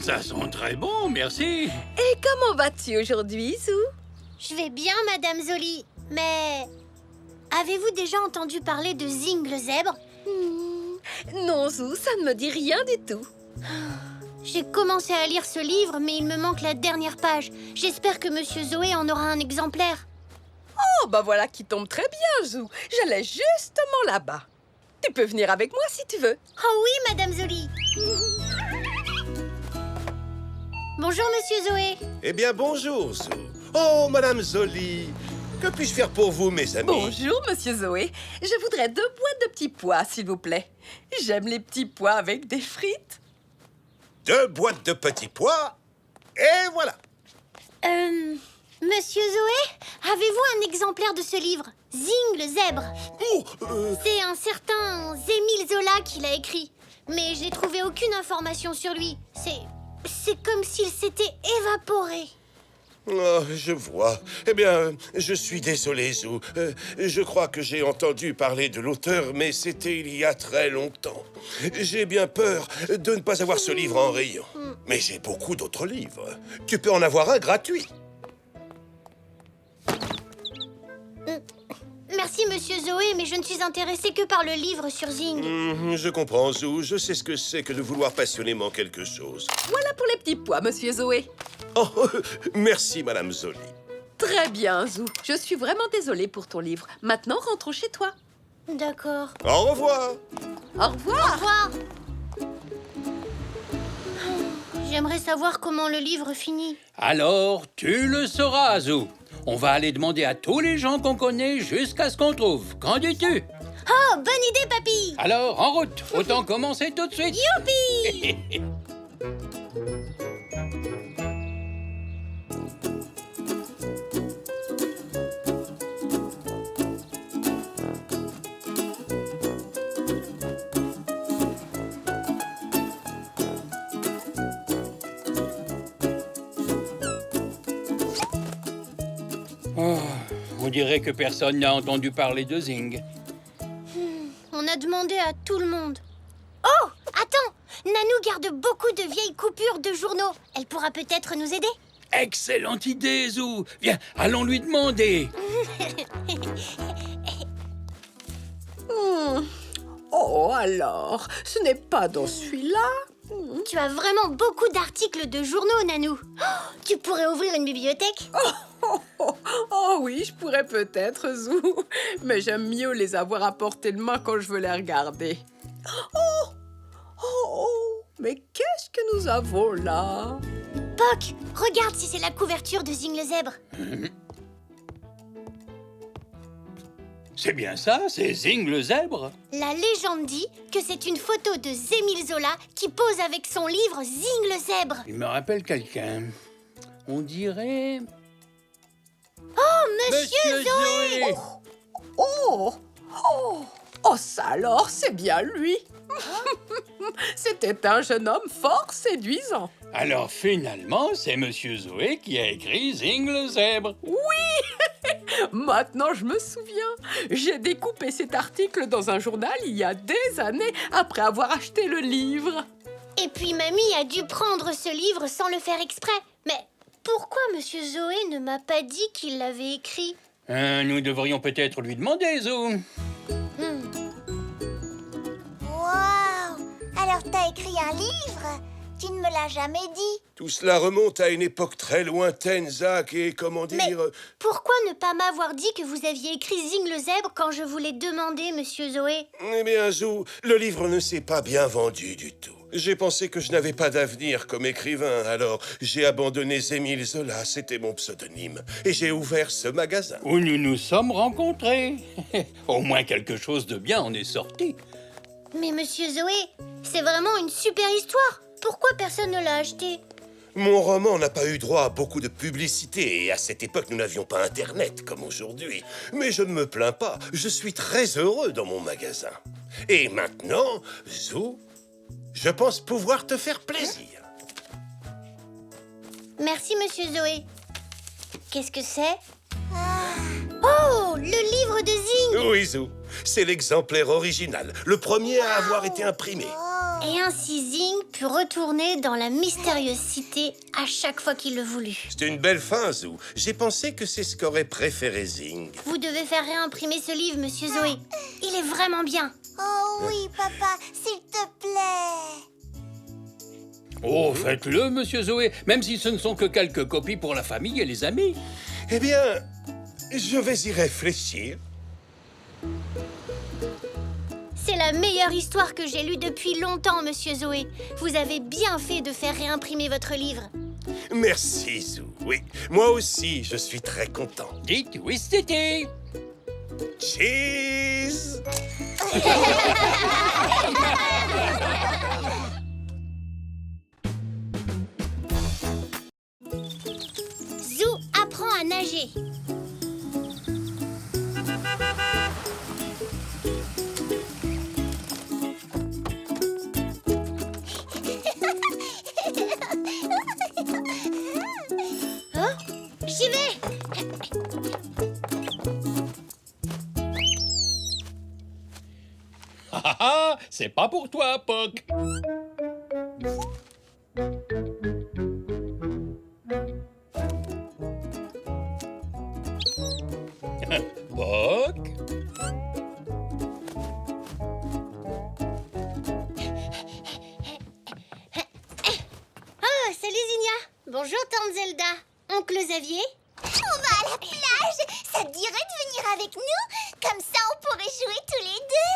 Ça sent très bon, merci. Et comment vas-tu aujourd'hui, Zou? Je vais bien, Madame Zoli. Mais avez-vous déjà entendu parler de Zing le zèbre? Non, Zou, ça ne me dit rien du tout. J'ai commencé à lire ce livre, mais il me manque la dernière page. J'espère que Monsieur Zoé en aura un exemplaire. Oh, bah voilà qui tombe très bien, Zou. J'allais justement là-bas. Tu peux venir avec moi si tu veux. Oh oui, Madame Zoli. Bonjour, Monsieur Zoé. Eh bien, bonjour, Zou. Oh, Madame Zoli. Que puis-je faire pour vous, mes amis? Bonjour, Monsieur Zoé. Je voudrais 2 boîtes de petits pois, s'il vous plaît. J'aime les petits pois avec des frites. 2 boîtes de petits pois, et voilà. Monsieur Zoé, avez-vous un exemplaire de ce livre, Zing le zèbre? C'est un certain Émile Zola qui l'a écrit, mais j'ai trouvé aucune information sur lui. C'est comme s'il s'était évaporé. Oh, je vois. Eh bien, je suis désolé, Zou. Je crois que j'ai entendu parler de l'auteur, mais c'était il y a très longtemps. J'ai bien peur de ne pas avoir ce livre en rayon. Mais j'ai beaucoup d'autres livres. Tu peux en avoir un gratuit. Merci, Monsieur Zoé, mais je ne suis intéressée que par le livre sur Zing. Je comprends, Zou. Je sais ce que c'est que de vouloir passionnément quelque chose. Voilà pour les petits pois, Monsieur Zoé. Oh, merci, Madame Zoli. Très bien, Zou. Je suis vraiment désolée pour ton livre. Maintenant, rentrons chez toi. D'accord. Au revoir. Au revoir. Au revoir. J'aimerais savoir comment le livre finit. Alors, tu le sauras, Zou. On va aller demander à tous les gens qu'on connaît jusqu'à ce qu'on trouve. Qu'en dis-tu? Oh, bonne idée, papy. Alors, en route. Autant commencer tout de suite. Youpi. Oh, on dirait que personne n'a entendu parler de Zing. On a demandé à tout le monde. Oh, attends. Nanou garde beaucoup de vieilles coupures de journaux. Elle pourra peut-être nous aider. Excellente idée, Zou. Viens, allons lui demander. Oh, alors, ce n'est pas dans celui-là? Tu as vraiment beaucoup d'articles de journaux, Nanou. Oh, tu pourrais ouvrir une bibliothèque. Oh oui, je pourrais peut-être, Zou. Mais j'aime mieux les avoir à portée de main quand je veux les regarder. Mais qu'est-ce que nous avons là? Poc, regarde si c'est la couverture de Zing le zèbre. C'est bien ça, c'est Zing le zèbre. La légende dit que c'est une photo de Émile Zola qui pose avec son livre Zing le zèbre. Il me rappelle quelqu'un. On dirait... Oh, Monsieur Zoé. Oh, ça alors, c'est bien lui. C'était un jeune homme fort séduisant. Alors finalement, c'est Monsieur Zoé qui a écrit Zing le zèbre. Maintenant, je me souviens. J'ai découpé cet article dans un journal il y a des années après avoir acheté le livre. Et puis mamie a dû prendre ce livre sans le faire exprès. Mais pourquoi Monsieur Zoé ne m'a pas dit qu'il l'avait écrit? Nous devrions peut-être lui demander, Zou. Waouh! Alors t'as écrit un livre? Tu ne me l'as jamais dit. Tout cela remonte à une époque très lointaine, Zach, et comment dire... Mais pourquoi ne pas m'avoir dit que vous aviez écrit Zing le zèbre quand je vous l'ai demandé, Monsieur Zoé? Eh bien, Zou, le livre ne s'est pas bien vendu du tout. J'ai pensé que je n'avais pas d'avenir comme écrivain, alors j'ai abandonné Émile Zola, c'était mon pseudonyme, et j'ai ouvert ce magasin. Où nous nous sommes rencontrés. Au moins quelque chose de bien en est sorti. Mais Monsieur Zoé, c'est vraiment une super histoire. Pourquoi personne ne l'a acheté? Mon roman n'a pas eu droit à beaucoup de publicité et à cette époque, nous n'avions pas Internet comme aujourd'hui. Mais je ne me plains pas, je suis très heureux dans mon magasin. Et maintenant, Zou, je pense pouvoir te faire plaisir. Merci, Monsieur Zoé. Qu'est-ce que c'est? Oh, le livre de Zing! Oui, Zou, c'est l'exemplaire original, le premier à avoir été imprimé. Et ainsi Zing put retourner dans la mystérieuse cité à chaque fois qu'il le voulut. C'est une belle fin, Zou. J'ai pensé que c'est ce qu'aurait préféré Zing. Vous devez faire réimprimer ce livre, Monsieur Zoé. Il est vraiment bien. Oh oui, papa, s'il te plaît. Oh, faites-le, monsieur Zoé, même si ce ne sont que quelques copies pour la famille et les amis. Eh bien, je vais y réfléchir. C'est la meilleure histoire que j'ai lue depuis longtemps, Monsieur Zoé. Vous avez bien fait de faire réimprimer votre livre. Merci, Zou. Oui, moi aussi, je suis très content. Dites oui, c'était. Cheese! Zou apprend à nager. Hein? J'y vais! Ah ah, c'est pas pour toi, Poc. Poc. Oh, salut Zinnia! Bonjour Tante Zelda. Oncle Xavier? On va à la plage. Ça te dirait de venir avec nous? Comme ça, on pourrait jouer tous les deux.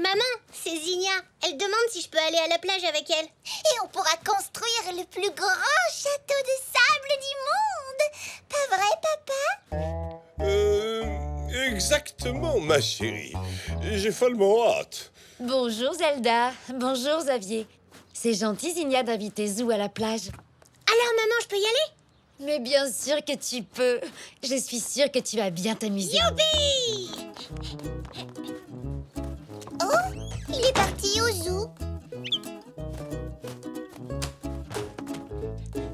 Maman, c'est Zinnia. Elle demande si je peux aller à la plage avec elle. Et on pourra construire le plus grand château de sable du monde. Pas vrai, papa? Exactement, ma chérie. J'ai follement hâte. Bonjour Zelda, bonjour Xavier. C'est gentil, Zinnia, d'inviter Zou à la plage. Alors maman, je peux y aller? Mais bien sûr que tu peux. Je suis sûre que tu vas bien t'amuser. Youpi! Oh, il est parti au zoo.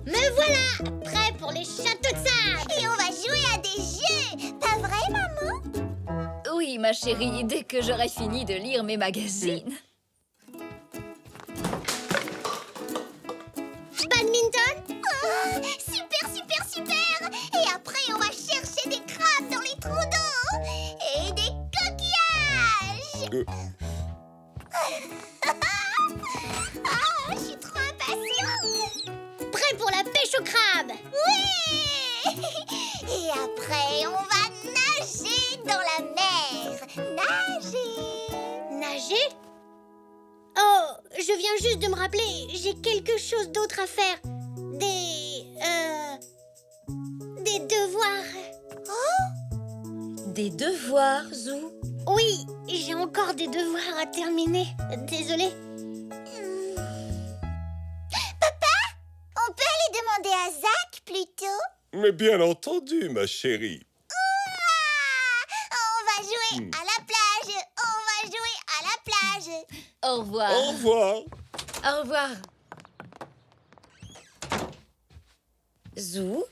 Me voilà! Prêt pour les châteaux de sable! Et on va jouer à des jeux. Pas vrai, maman? Oui, ma chérie, dès que j'aurai fini de lire mes magazines. Badminton? Oh, super, super, super. Et après, on va chercher des crabes dans les trous d'eau. Et des coquillages. Ah, je suis trop impatiente. Prêt pour la pêche au crabe! Oui. Et après, on va nager dans la mer. Nager. Nager? Oh, je viens juste de me rappeler, j'ai quelque chose d'autre à faire. Des devoirs. Des devoirs, Zou? Oui, j'ai encore des devoirs à terminer. Désolée. Papa, on peut aller demander à Zach plutôt? Mais bien entendu, ma chérie. On va jouer à la plage. On va jouer à la plage. Au revoir. Au revoir. Au revoir. Zou?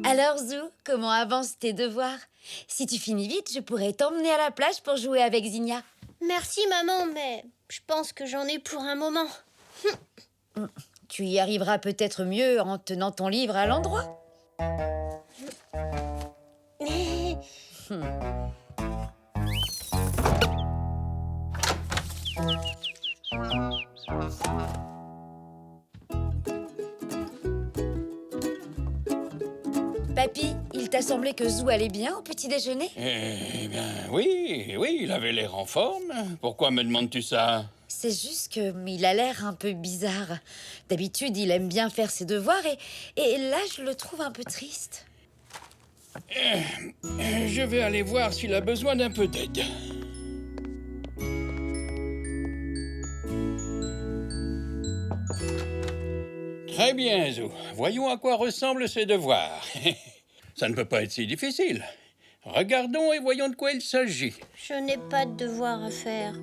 Alors, Zou, comment avancent tes devoirs? Si tu finis vite, je pourrais t'emmener à la plage pour jouer avec Zinnia. Merci maman, mais je pense que j'en ai pour un moment. Tu y arriveras peut-être mieux en tenant ton livre à l'endroit. Papy, il t'a semblé que Zou allait bien au petit déjeuner? Eh bien, oui, il avait l'air en forme. Pourquoi me demandes-tu ça? C'est juste que il a l'air un peu bizarre. D'habitude, il aime bien faire ses devoirs et là, je le trouve un peu triste. Je vais aller voir s'il a besoin d'un peu d'aide. Très bien, Zou. Voyons à quoi ressemblent ses devoirs. Ça ne peut pas être si difficile. Regardons et voyons de quoi il s'agit. Je n'ai pas de devoir à faire.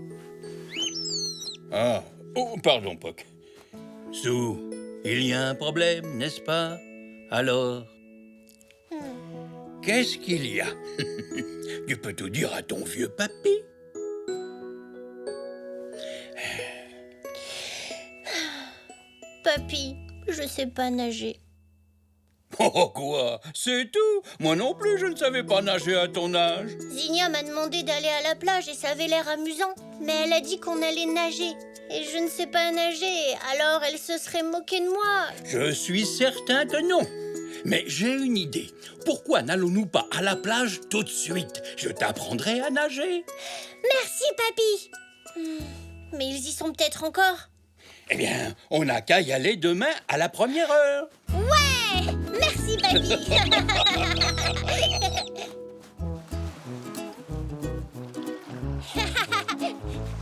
Ah, oh, pardon, Poc. Zou, il y a un problème, n'est-ce pas? Alors? Qu'est-ce qu'il y a? Tu peux tout dire à ton vieux papy. Papy, je sais pas nager. Oh, quoi? C'est tout? Moi non plus, je ne savais pas nager à ton âge. Zinnia m'a demandé d'aller à la plage et ça avait l'air amusant. Mais elle a dit qu'on allait nager. Et je ne sais pas nager, alors elle se serait moquée de moi. Je suis certain que non. Mais j'ai une idée. Pourquoi n'allons-nous pas à la plage tout de suite? Je t'apprendrai à nager. Merci, papy. Mais ils y sont peut-être encore. Eh bien, on n'a qu'à y aller demain à la première heure. Ouais! Merci, papy.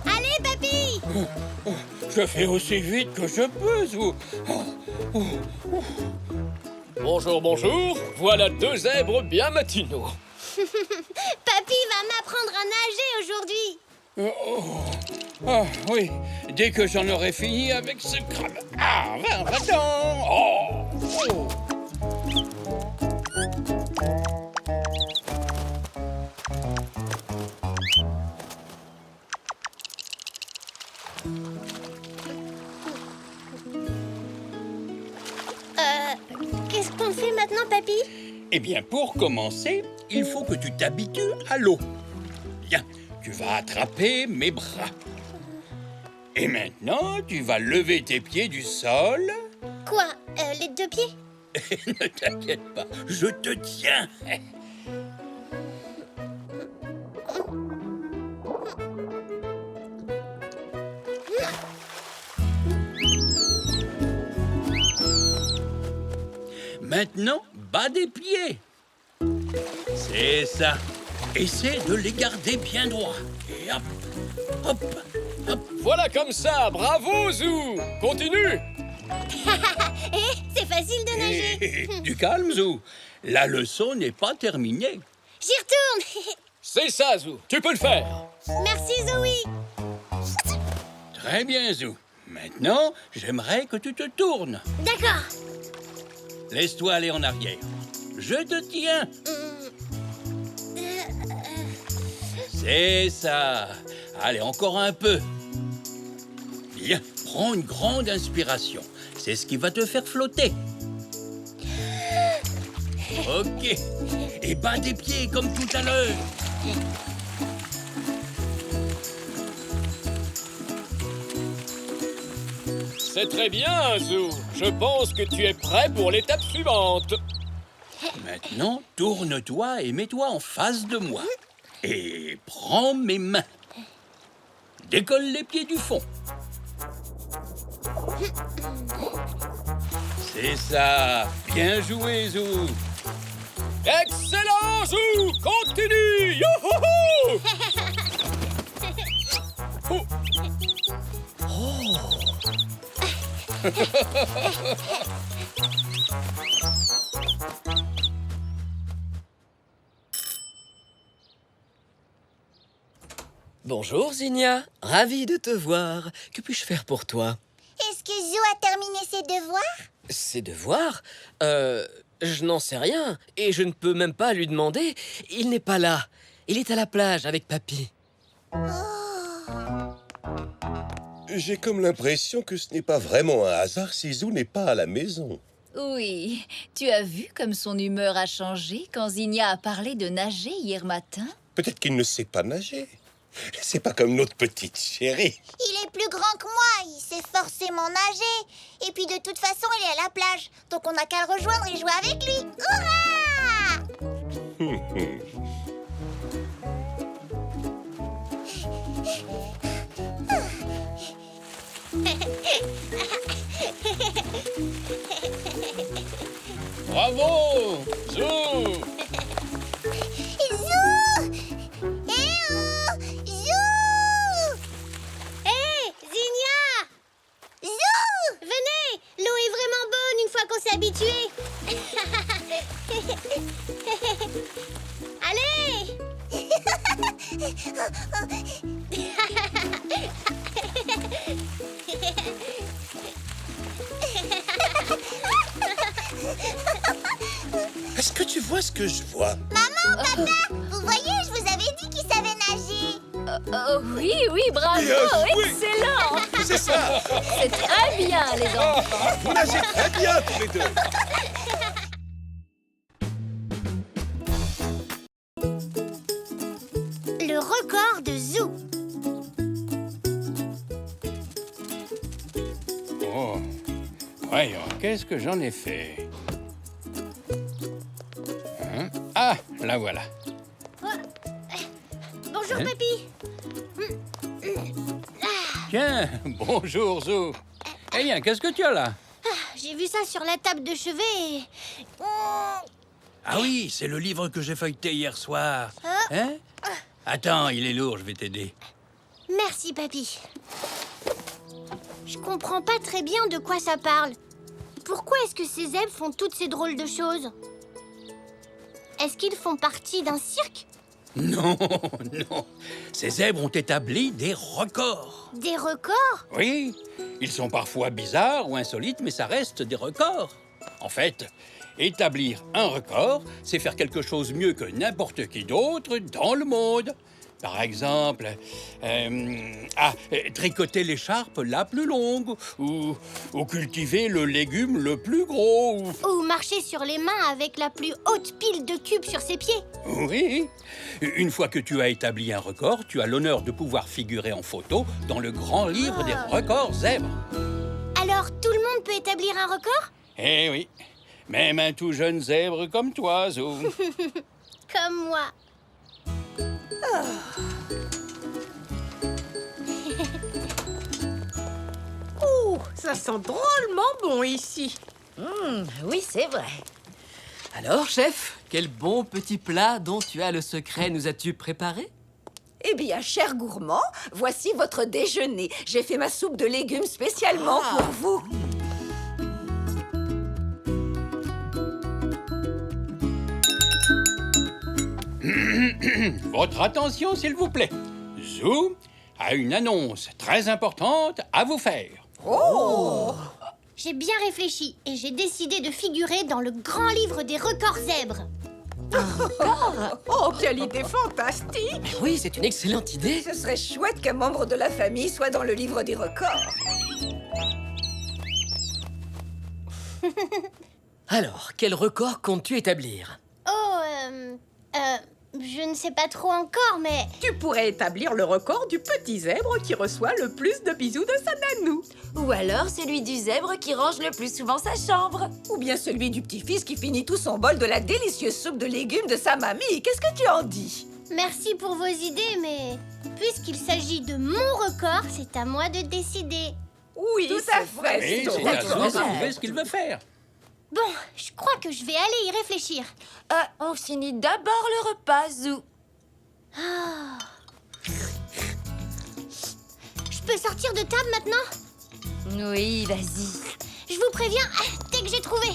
Allez, papy. Je fais aussi vite que je peux, Zou. Bonjour, bonjour. Voilà 2 zèbres bien matinaux. Papy va m'apprendre à nager aujourd'hui. Ah, oui, dès que j'en aurai fini avec ce crabe. Ah, va-t'en. Oh. Qu'est-ce qu'on fait maintenant, papy? Eh bien, pour commencer, il faut que tu t'habitues à l'eau. Bien, tu vas attraper mes bras. Et maintenant, tu vas lever tes pieds du sol. Quoi? Les 2 pieds? Ne t'inquiète pas, je te tiens. Maintenant, bas des pieds. C'est ça. Essaie de les garder bien droits. Et hop, hop, hop. Voilà comme ça, bravo Zou. Continue. C'est facile de nager. Du calme, Zou. La leçon n'est pas terminée. J'y retourne. C'est ça, Zou. Tu peux le faire. Merci, Zoé. Très bien, Zou. Maintenant, j'aimerais que tu te tournes. D'accord. Laisse-toi aller en arrière. Je te tiens. C'est ça. Allez, encore un peu. Bien, prends une grande inspiration. C'est ce qui va te faire flotter. Ok. Et bats des pieds comme tout à l'heure. C'est très bien, Zou. Je pense que tu es prêt pour l'étape suivante. Maintenant, tourne-toi et mets-toi en face de moi. Et prends mes mains. Décolle les pieds du fond. C'est ça. Bien joué, Zou. Excellent, Zou. Continue. Youhouhou. Oh. Bonjour, Zinnia. Ravi de te voir. Que puis-je faire pour toi? Est-ce que Zou a terminé ses devoirs? Ses devoirs? Je n'en sais rien. Et je ne peux même pas lui demander. Il n'est pas là. Il est à la plage avec papy. j'ai comme l'impression que ce n'est pas vraiment un hasard si Zou n'est pas à la maison. Oui, tu as vu comme son humeur a changé quand Zinnia a parlé de nager hier matin? Peut-être qu'il ne sait pas nager. C'est pas comme notre petite chérie. Il est plus grand que moi, il sait forcément nager. Et puis de toute façon, il est à la plage. Donc on n'a qu'à le rejoindre et jouer avec lui. Hurrah! Bravo, Zou! Zou! Eh oh! Zou! Hé, Zinnia! Zou! Venez! L'eau est vraiment bonne une fois qu'on s'est habitué. Allez! Est-ce que tu vois ce que je vois? Maman, papa, vous voyez, je vous avais dit qu'il savait nager. Oui, oui, bravo, Bien joué. excellent. C'est ça! C'est très bien, les enfants. Vous nagez très bien tous les deux. Le record de Zou. Oh, voyons, qu'est-ce que j'en ai fait? Hein? Ah, la voilà. Bonjour, Hein? Papy. Tiens, bonjour, Zou. Eh bien, qu'est-ce que tu as là? J'ai vu ça sur la table de chevet et... Ah oui, c'est le livre que j'ai feuilleté hier soir. Hein? Attends, il est lourd, je vais t'aider. Merci, Papy. Je comprends pas très bien de quoi ça parle. Pourquoi est-ce que ces zèbres font toutes ces drôles de choses? Est-ce qu'ils font partie d'un cirque? Non, non. Ces zèbres ont établi des records. Des records? Oui, ils sont parfois bizarres ou insolites, mais ça reste des records. En fait, établir un record, c'est faire quelque chose mieux que n'importe qui d'autre dans le monde. Par exemple, tricoter l'écharpe la plus longue, ou cultiver le légume le plus gros. Ou marcher sur les mains avec la plus haute pile de cubes sur ses pieds? Oui. Une fois que tu as établi un record, tu as l'honneur de pouvoir figurer en photo dans le grand livre des records zèbres. Alors, tout le monde peut établir un record? Eh oui. Même un tout jeune zèbre comme toi, Zou. Comme moi. Ouh, ça sent drôlement bon ici. Oui, c'est vrai. Alors, chef, quel bon petit plat dont tu as le secret nous as-tu préparé? Eh bien, cher gourmand, voici votre déjeuner. J'ai fait ma soupe de légumes spécialement pour vous. Votre attention, s'il vous plaît. Zou a une annonce très importante à vous faire. Oh! J'ai bien réfléchi et j'ai décidé de figurer dans le grand livre des records zèbres. Oh, quelle idée fantastique! Oui, c'est une excellente idée. Ce serait chouette qu'un membre de la famille soit dans le livre des records. Alors, quel record comptes-tu établir? Je ne sais pas trop encore, mais... Tu pourrais établir le record du petit zèbre qui reçoit le plus de bisous de sa nanou. Ou alors celui du zèbre qui range le plus souvent sa chambre. Ou bien celui du petit-fils qui finit tout son bol de la délicieuse soupe de légumes de sa mamie. Qu'est-ce que tu en dis? Merci pour vos idées, mais... Puisqu'il s'agit de mon record, c'est à moi de décider. Oui, tout à fait. Oui, ton c'est à record. Zou de trouver ce qu'il veut faire. Bon, je crois que je vais aller y réfléchir. On finit d'abord le repas, Zou. Je peux sortir de table maintenant? Oui, vas-y. Je vous préviens, dès que j'ai trouvé.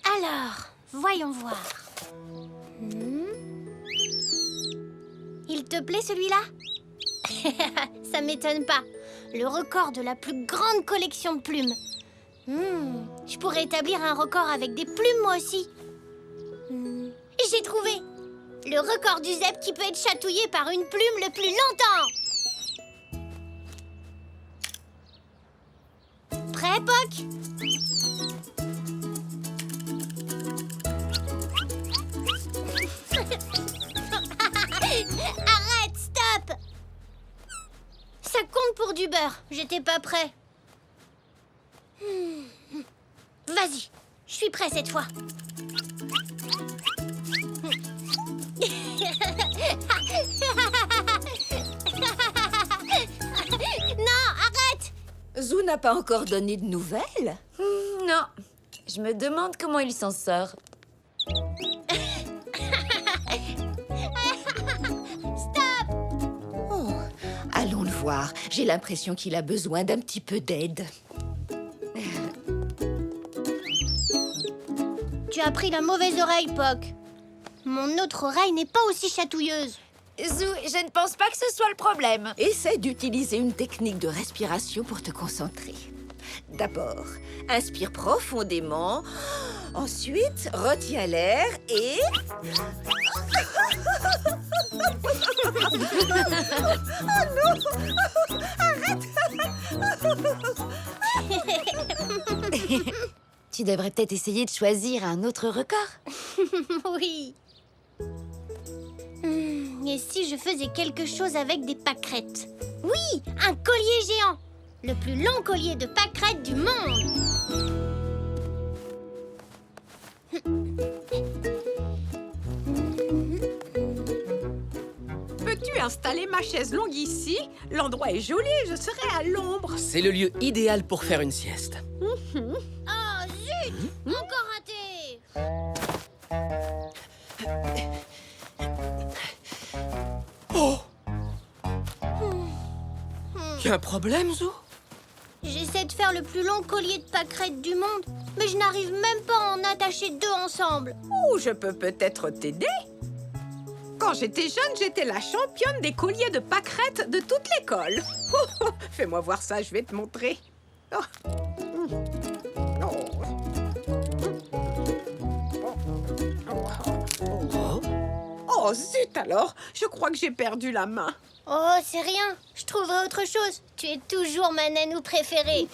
Alors, voyons voir. Il te plaît celui-là? Ça m'étonne pas. Le record de la plus grande collection de plumes. Je pourrais établir un record avec des plumes moi aussi. J'ai trouvé! Le record du zèbre qui peut être chatouillé par une plume le plus longtemps! Prêt, Poc? Arrête, stop! Ça compte pour du beurre. J'étais pas prêt. Vas-y, je suis prêt cette fois. Non, arrête! Zou n'a pas encore donné de nouvelles? Non, je me demande comment il s'en sort. Stop! Oh, allons le voir. J'ai l'impression qu'il a besoin d'un petit peu d'aide. Tu as pris la mauvaise oreille, Poc. Mon autre oreille n'est pas aussi chatouilleuse. Zou, je ne pense pas que ce soit le problème. Essaie d'utiliser une technique de respiration pour te concentrer. D'abord, inspire profondément. Ensuite, retiens l'air et... Oh non! Arrête! Tu devrais peut-être essayer de choisir un autre record. Oui. Et si je faisais quelque chose avec des pâquerettes? Oui, un collier géant. Le plus long collier de pâquerettes du monde. Peux-tu installer ma chaise longue ici? L'endroit est joli, je serai à l'ombre. C'est le lieu idéal pour faire une sieste. Oh, zut! Encore raté! Oh! Y a un problème, Zou? J'essaie de faire le plus long collier de pâquerettes du monde, mais je n'arrive même pas à en attacher deux ensemble. Oh, je peux peut-être t'aider. Quand j'étais jeune, j'étais la championne des colliers de pâquerettes de toute l'école. Fais-moi voir ça, je vais te montrer. Oh. Oh, zut alors! Je crois que j'ai perdu la main. Oh, c'est rien. Je trouverai autre chose. Tu es toujours ma nanou préférée.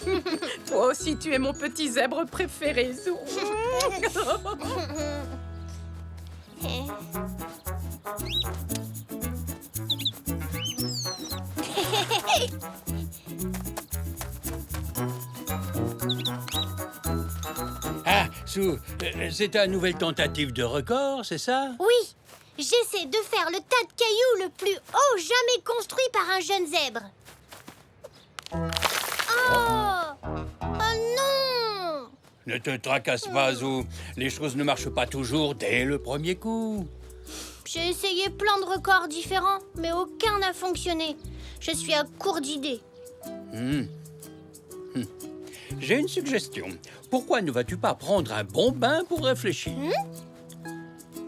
Toi aussi, tu es mon petit zèbre préféré, Zou. Ah, Zou, c'est ta nouvelle tentative de record, c'est ça? Oui, j'essaie de faire le tas de cailloux le plus haut jamais construit par un jeune zèbre. Oh! Oh non! Ne te tracasse pas, Zou. Les choses ne marchent pas toujours dès le premier coup. J'ai essayé plein de records différents, mais aucun n'a fonctionné. Je suis à court d'idées. J'ai une suggestion. Pourquoi ne vas-tu pas prendre un bon bain pour réfléchir?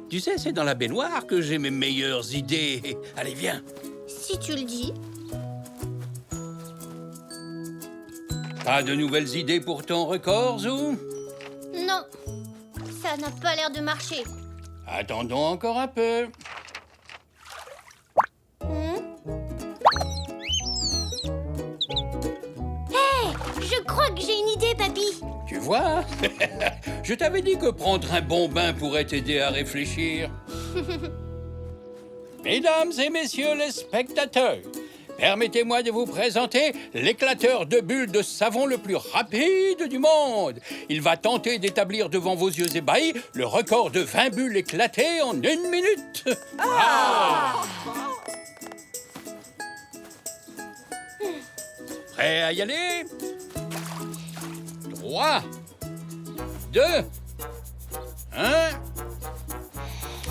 Tu sais, c'est dans la baignoire que j'ai mes meilleures idées. Allez, viens. Si tu le dis. Pas de nouvelles idées pour ton record, Zou? Non, ça n'a pas l'air de marcher. Attendons encore un peu. Je crois que j'ai une idée, papy. Tu vois? Je t'avais dit que prendre un bon bain pourrait t'aider à réfléchir. Mesdames et messieurs les spectateurs, permettez-moi de vous présenter l'éclateur de bulles de savon le plus rapide du monde. Il va tenter d'établir devant vos yeux ébahis le record de 20 bulles éclatées en 1 minute. Prêt à y aller? 3, 2, 1,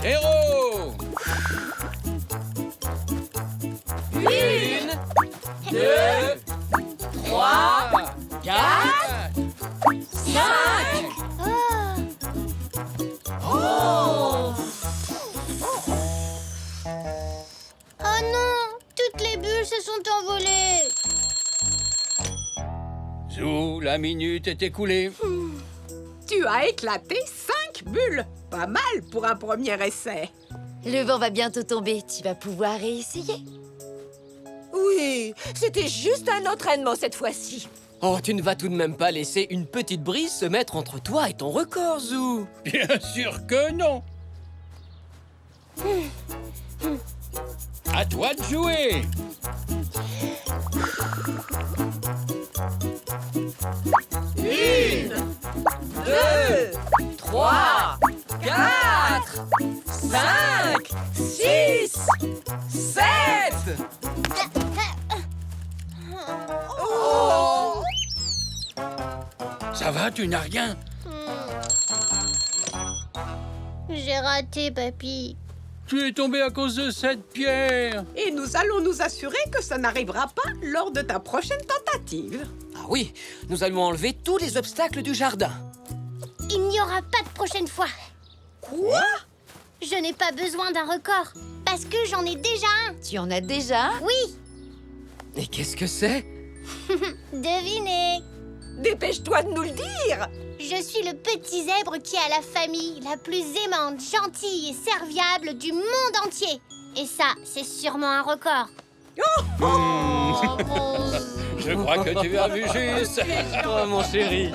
0. 1, 2, 3, 4, 5. Oh non, toutes les bulles se sont envolées. Zou, la minute est écoulée. Tu as éclaté 5 bulles. Pas mal pour un premier essai. Le vent va bientôt tomber. Tu vas pouvoir réessayer. Oui, c'était juste un entraînement cette fois-ci. Oh, tu ne vas tout de même pas laisser une petite brise se mettre entre toi et ton record, Zou. Bien sûr que non. À toi de jouer. Une, 2, 3, 4, 5, 6, 7. Oh! Ça va, tu n'as rien? J'ai raté, papy. Tu es tombé à cause de cette pierre. Et nous allons nous assurer que ça n'arrivera pas lors de ta prochaine tentative. Ah oui, nous allons enlever tous les obstacles du jardin. Il n'y aura pas de prochaine fois. Quoi? Je n'ai pas besoin d'un record, parce que j'en ai déjà un. Tu en as déjà un? Oui, Et qu'est-ce que c'est? devinez. Dépêche-toi de nous le dire. Je suis le petit zèbre qui a la famille la plus aimante, gentille et serviable du monde entier. Et ça, c'est sûrement un record. Je crois que tu as vu juste. Oh, mon chéri.